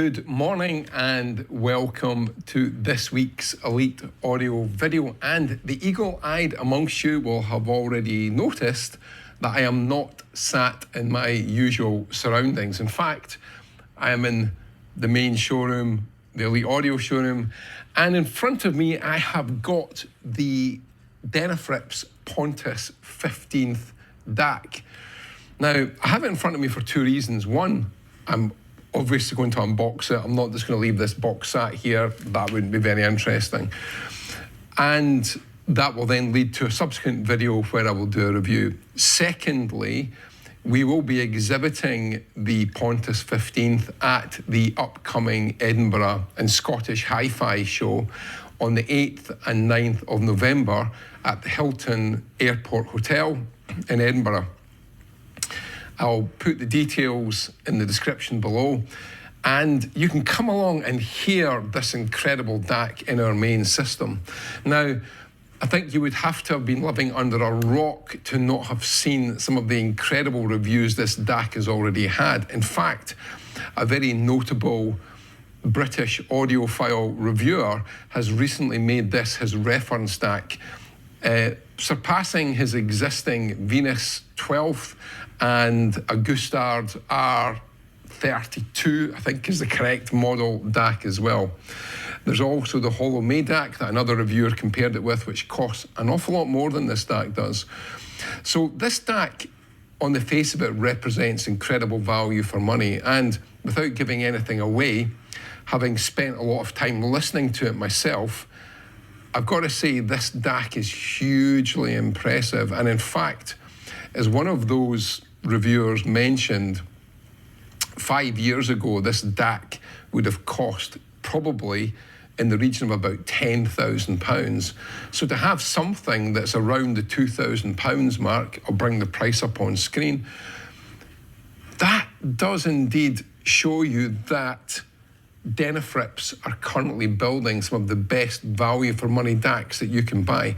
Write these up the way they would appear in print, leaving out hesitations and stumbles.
Good morning and welcome to this week's Elite Audio video. And the eagle-eyed amongst you will have already noticed that I am not sat in my usual surroundings. In fact, I am in the main showroom, the Elite Audio showroom, and in front of me I have got the Denafrips PONTUS 15th DAC. Now, I have it in front of me for two reasons. One, I'm obviously going to unbox it. I'm not just going to leave this box sat here. That wouldn't be very interesting. And that will then lead to a subsequent video where I will do a review. Secondly, we will be exhibiting the PONTUS 15th at the upcoming Edinburgh and Scottish HiFi show on the 8th and 9th of November at the Hilton Airport Hotel in Edinburgh. I'll put the details in the description below, and you can come along and hear this incredible DAC in our main system. Now, I think you would have to have been living under a rock to not have seen some of the incredible reviews this DAC has already had. In fact, a very notable British audiophile reviewer has recently made this his reference DAC, surpassing his existing Venus 12th and a Gustard R32, I think is the correct model DAC as well. There's also the Hollow May DAC that another reviewer compared it with, which costs an awful lot more than this DAC does. So this DAC, on the face of it, represents incredible value for money. And without giving anything away, having spent a lot of time listening to it myself, I've got to say this DAC is hugely impressive. And in fact, as one of those reviewers mentioned, 5 years ago, this DAC would have cost probably in the region of about £10,000. So to have something that's around the £2,000 mark, I'll bring the price up on screen, that does indeed show you that Denafrips are currently building some of the best value for money DACs that you can buy.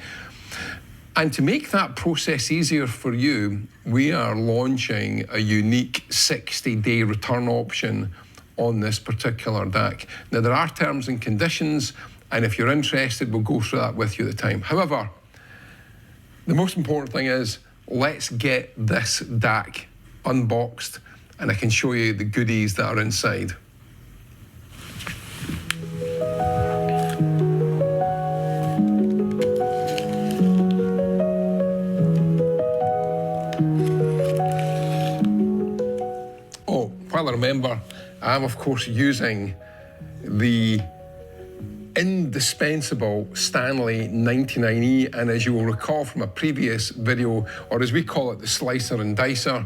And to make that process easier for you, we are launching a unique 60-day return option on this particular DAC. Now, there are terms and conditions, and if you're interested, we'll go through that with you at the time. However, the most important thing is, let's get this DAC unboxed, and I can show you the goodies that are inside. While I remember, I'm of course using the indispensable Stanley 99E, and as you will recall from a previous video, or as we call it, the slicer and dicer,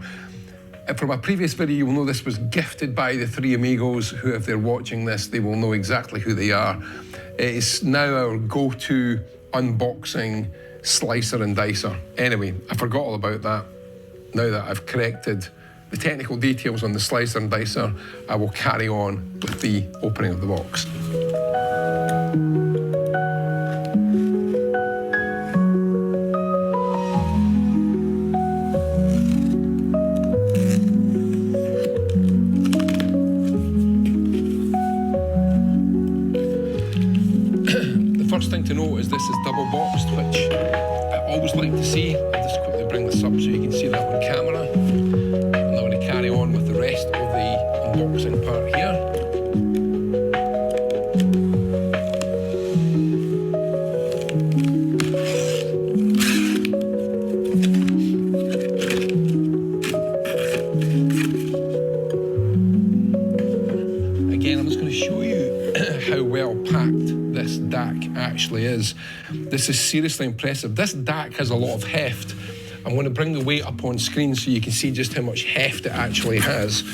from a previous video, you will know this was gifted by the three amigos who, if they're watching this, they will know exactly who they are. It is now our go-to unboxing slicer and dicer. Anyway, I forgot all about that. Now that I've corrected the technical details on the slicer and dicer, I will carry on with the opening of the box. The first thing to note is this is double boxed, which I always like to see. I'll just quickly bring this up so you can see that on camera. Carry on with the rest of the unboxing part here. Again, I'm just going to show you how well packed this DAC actually is. This is seriously impressive. This DAC has a lot of heft. I'm going to bring the weight up on screen so you can see just how much heft it actually has.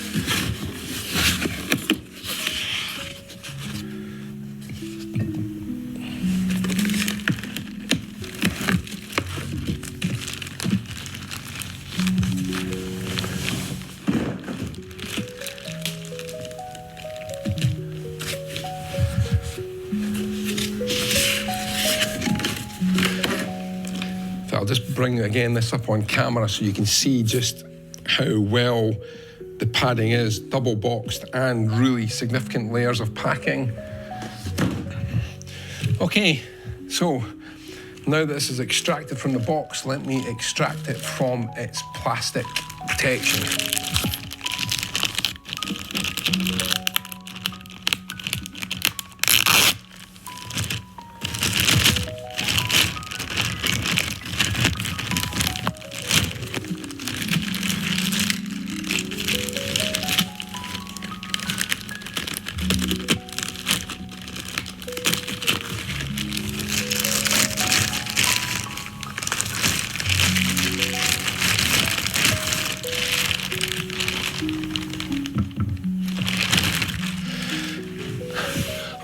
I'll just bring again this up on camera so you can see just how well the padding is, double boxed and really significant layers of packing. Okay, so now that this is extracted from the box, let me extract it from its plastic protection.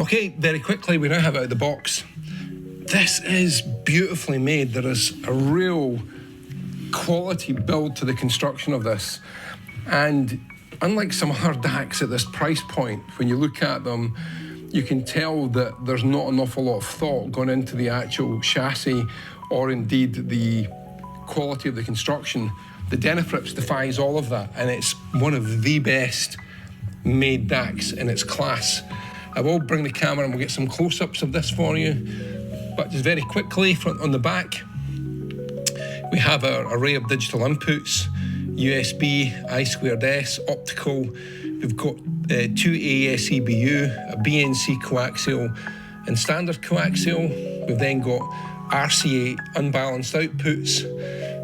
Okay, very quickly, we now have it out of the box. This is beautifully made. There is a real quality build to the construction of this. And unlike some other DACs at this price point, when you look at them, you can tell that there's not an awful lot of thought gone into the actual chassis or indeed the quality of the construction. The Denafrips defies all of that, and it's one of the best made DACs in its class. I will bring the camera and we'll get some close-ups of this for you. But just very quickly, on the back, we have our array of digital inputs, USB, I2S, optical. We've got 2 AES EBU, a BNC coaxial and standard coaxial. We've then got RCA unbalanced outputs.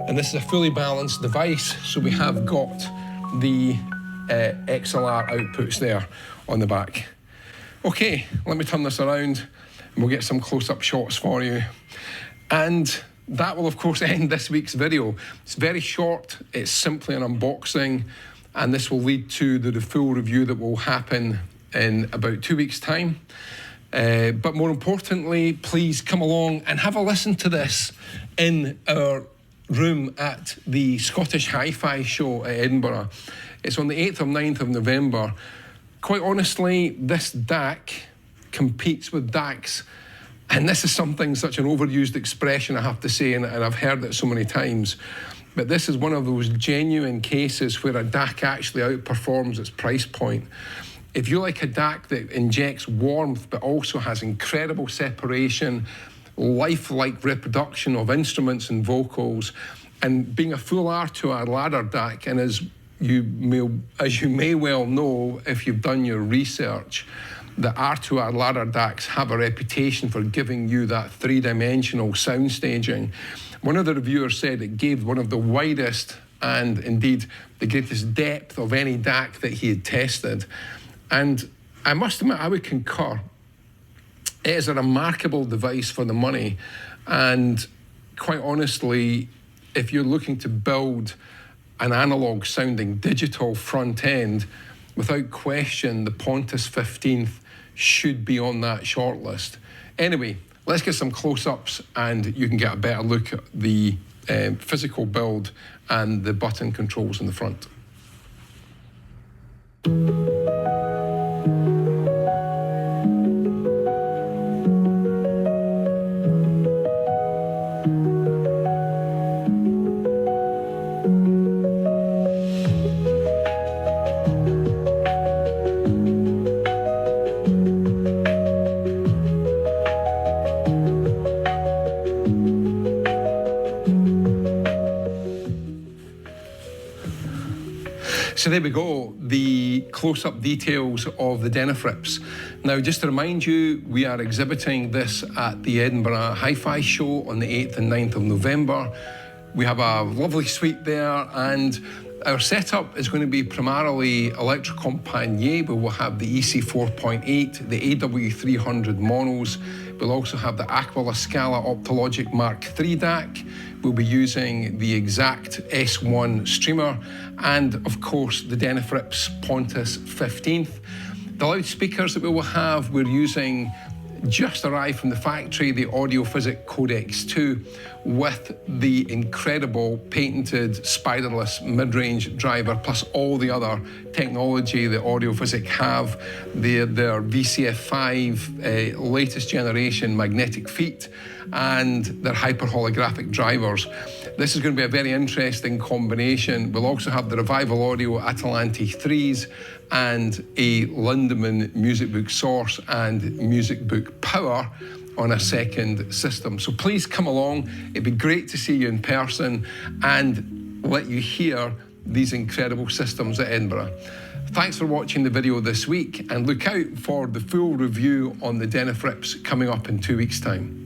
And this is a fully balanced device, so we have got the XLR outputs there on the back. Okay, let me turn this around and we'll get some close-up shots for you. And that will, of course, end this week's video. It's very short, it's simply an unboxing, and this will lead to the full review that will happen in about 2 weeks' time. But more importantly, please come along and have a listen to this in our room at the Scottish HiFi show at Edinburgh. It's on the 8th or 9th of November. Quite honestly, this DAC competes with DACs, and this is something, such an overused expression, I have to say, and I've heard it so many times, but this is one of those genuine cases where a DAC actually outperforms its price point. If you like a DAC that injects warmth but also has incredible separation, lifelike reproduction of instruments and vocals, and being a full R2R ladder DAC, and as you may well know if you've done your research, the R2R ladder DACs have a reputation for giving you that three-dimensional sound staging. One of the reviewers said it gave one of the widest and indeed the greatest depth of any DAC that he had tested. And I must admit, I would concur. It is a remarkable device for the money. And quite honestly, if you're looking to build an analog sounding digital front end, without question, the PONTUS 15th should be on that shortlist. Anyway, let's get some close-ups and you can get a better look at the physical build and the button controls in the front. So there we go, the close-up details of the Denafrips. Now, just to remind you, we are exhibiting this at the Edinburgh HiFi show on the 8th and 9th of November. We have a lovely suite there, and our setup is going to be primarily Electrocompagnie. We will have the EC 4.8, the AW300 monos. We'll also have the Aquila Scala Optologic Mark III DAC. We'll be using the Exact S1 streamer, and of course the Denafrips PONTUS 15th. The loudspeakers that we will have, we're using just arrived from the factory, the Audiophysic Codex 2, with the incredible patented spiderless mid-range driver, plus all the other technology that Audiophysic have, their VCF5 latest generation magnetic feet, and their hyperholographic drivers. This is going to be a very interesting combination. We'll also have the Revival Audio Atalante 3s and a Lindemann Music Book Source and Music Book Power on a second system. So please come along. It'd be great to see you in person and let you hear these incredible systems at Edinburgh. Thanks for watching the video this week, and look out for the full review on the Denafrips coming up in 2 weeks' time.